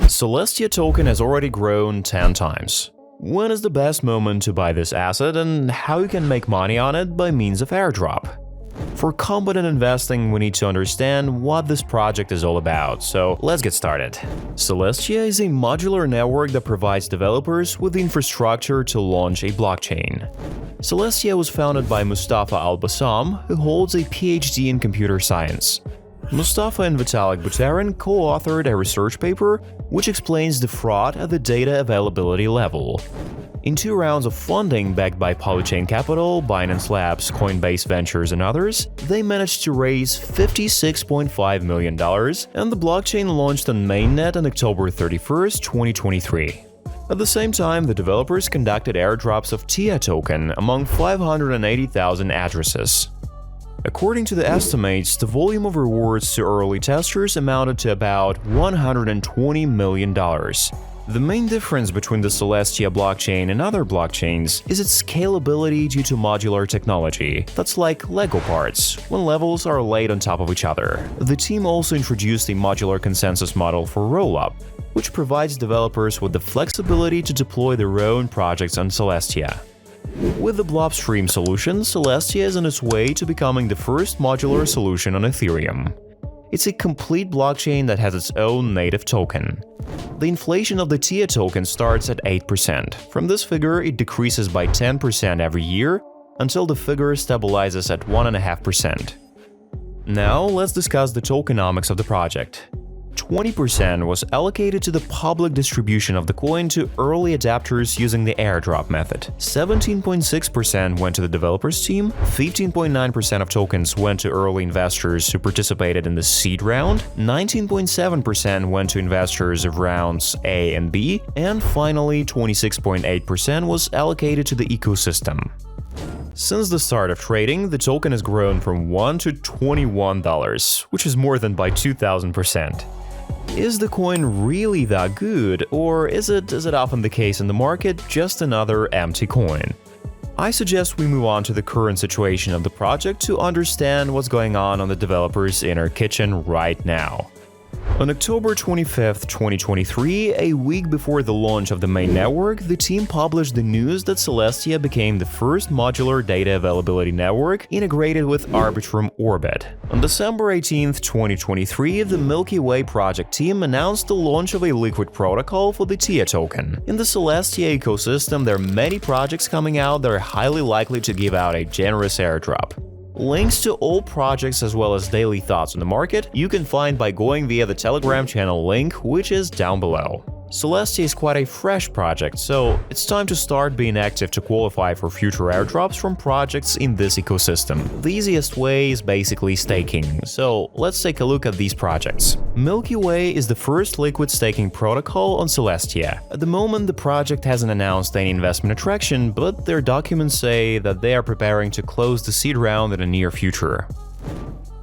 Celestia token has already grown 10 times. When is the best moment to buy this asset and how you can make money on it by means of airdrop? For competent investing, we need to understand what this project is all about, so let's get started. Celestia is a modular network that provides developers with the infrastructure to launch a blockchain. Celestia was founded by Mustafa Al-Bassam, who holds a PhD in computer science. Mustafa and Vitalik Buterin co-authored a research paper which explains the fraud at the data availability level. In 2 rounds of funding backed by Polychain Capital, Binance Labs, Coinbase Ventures, and others, they managed to raise $56.5 million, and the blockchain launched on mainnet on October 31, 2023. At the same time, the developers conducted airdrops of TIA token among 580,000 addresses. According to the estimates, the volume of rewards to early testers amounted to about $120 million. The main difference between the Celestia blockchain and other blockchains is its scalability due to modular technology. That's like Lego parts, when levels are laid on top of each other. The team also introduced a modular consensus model for rollup, which provides developers with the flexibility to deploy their own projects on Celestia. With the Blobstream solution, Celestia is on its way to becoming the first modular solution on Ethereum. It's a complete blockchain that has its own native token. The inflation of the TIA token starts at 8%. From this figure, it decreases by 10% every year until the figure stabilizes at 1.5%. Now, let's discuss the tokenomics of the project. 20% was allocated to the public distribution of the coin to early adapters using the airdrop method. 17.6% went to the developers team, 15.9% of tokens went to early investors who participated in the seed round, 19.7% went to investors of rounds A and B, and finally 26.8% was allocated to the ecosystem. Since the start of trading, the token has grown from $1 to $21, which is more than by 2,000%. Is the coin really that good, or is it, as it often the case in the market, just another empty coin? I suggest we move on to the current situation of the project to understand what's going on the developer's inner kitchen right now. On October 25, 2023, a week before the launch of the main network, the team published the news that Celestia became the first modular data availability network integrated with Arbitrum Orbit. On December 18, 2023, the Milky Way project team announced the launch of a liquid protocol for the TIA token. In the Celestia ecosystem, there are many projects coming out that are highly likely to give out a generous airdrop. Links to all projects as well as daily thoughts on the market you can find by going via the Telegram channel link, which is down below. Celestia is quite a fresh project, so it's time to start being active to qualify for future airdrops from projects in this ecosystem. The easiest way is basically staking, so let's take a look at these projects. Milky Way is the first liquid staking protocol on Celestia. At the moment, the project hasn't announced any investment attraction, but their documents say that they are preparing to close the seed round in the near future.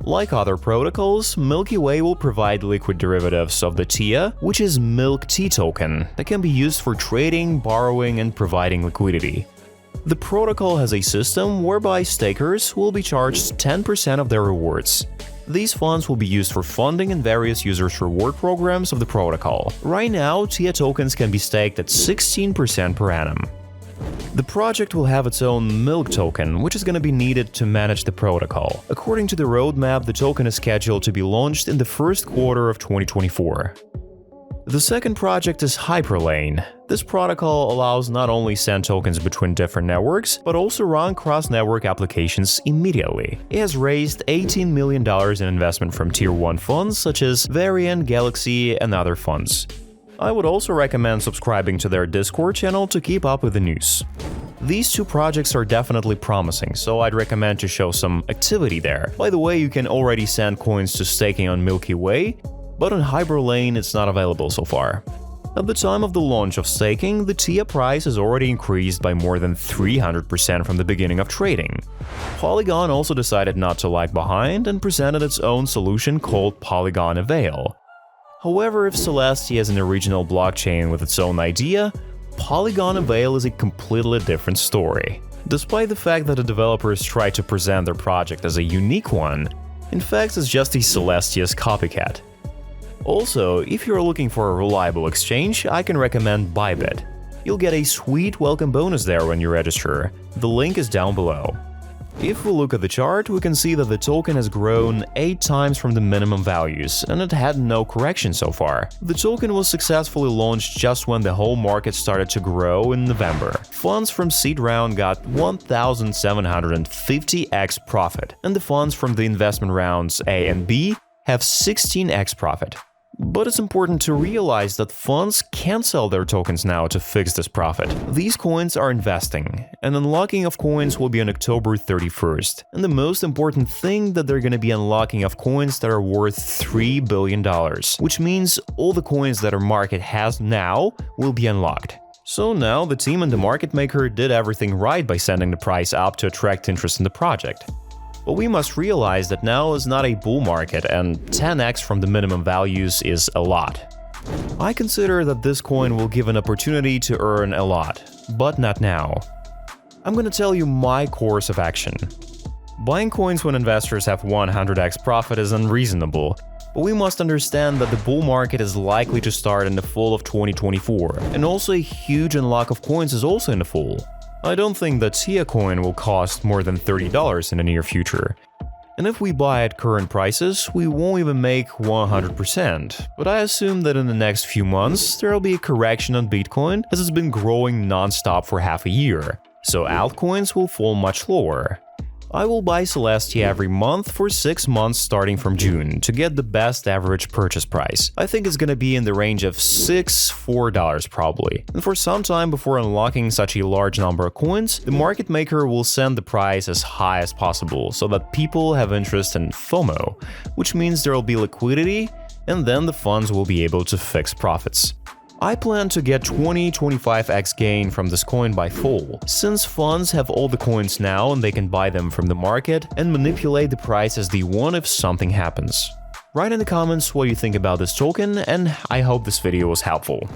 Like other protocols, Milky Way will provide liquid derivatives of the TIA, which is Milk T token, that can be used for trading, borrowing, and providing liquidity. The protocol has a system whereby stakers will be charged 10% of their rewards. These funds will be used for funding and various users' reward programs of the protocol. Right now, TIA tokens can be staked at 16% per annum. The project will have its own Milk token, which is going to be needed to manage the protocol. According to the roadmap, the token is scheduled to be launched in the first quarter of 2024. The second project is Hyperlane. This protocol allows not only send tokens between different networks, but also run cross-network applications immediately. It has raised $18 million in investment from Tier 1 funds such as Varian, Galaxy, and other funds. I would also recommend subscribing to their Discord channel to keep up with the news. These 2 projects are definitely promising, so I'd recommend to show some activity there. By the way, you can already send coins to staking on Milky Way, but on Hyperlane it's not available so far. At the time of the launch of staking, the TIA price has already increased by more than 300% from the beginning of trading. Polygon also decided not to lag behind and presented its own solution called Polygon Avail. However, if Celestia is an original blockchain with its own idea, Polygon Avail is a completely different story. Despite the fact that the developers try to present their project as a unique one, in fact it's just a Celestia's copycat. Also, if you're looking for a reliable exchange, I can recommend Bybit. You'll get a sweet welcome bonus there when you register. The link is down below. If we look at the chart, we can see that the token has grown 8 times from the minimum values, and it had no correction so far. The token was successfully launched just when the whole market started to grow in November. Funds from seed round got 1,750x profit, and the funds from the investment rounds A and B have 16x profit. But it's important to realize that funds can't sell their tokens now to fix this profit. These coins are investing, and unlocking of coins will be on October 31st. And the most important thing that they're gonna be unlocking of coins that are worth $3 billion, which means all the coins that our market has now will be unlocked. So now the team and the market maker did everything right by sending the price up to attract interest in the project. But we must realize that now is not a bull market, and 10x from the minimum values is a lot. I consider that this coin will give an opportunity to earn a lot, but not now. I'm gonna tell you my course of action. Buying coins when investors have 100x profit is unreasonable, but we must understand that the bull market is likely to start in the fall of 2024, and also a huge unlock of coins is also in the fall. I don't think that TIA coin will cost more than $30 in the near future. And if we buy at current prices, we won't even make 100%. But I assume that in the next few months, there will be a correction on Bitcoin as it's been growing non-stop for half a year. So altcoins will fall much lower. I will buy Celestia every month for 6 months starting from June to get the best average purchase price. I think it's gonna be in the range of $4 probably. And for some time before unlocking such a large number of coins, the market maker will send the price as high as possible so that people have interest in FOMO, which means there will be liquidity, and then the funds will be able to fix profits. I plan to get 20-25x gain from this coin by fall, since funds have all the coins now and they can buy them from the market and manipulate the price as they want if something happens. Write in the comments what you think about this token, and I hope this video was helpful.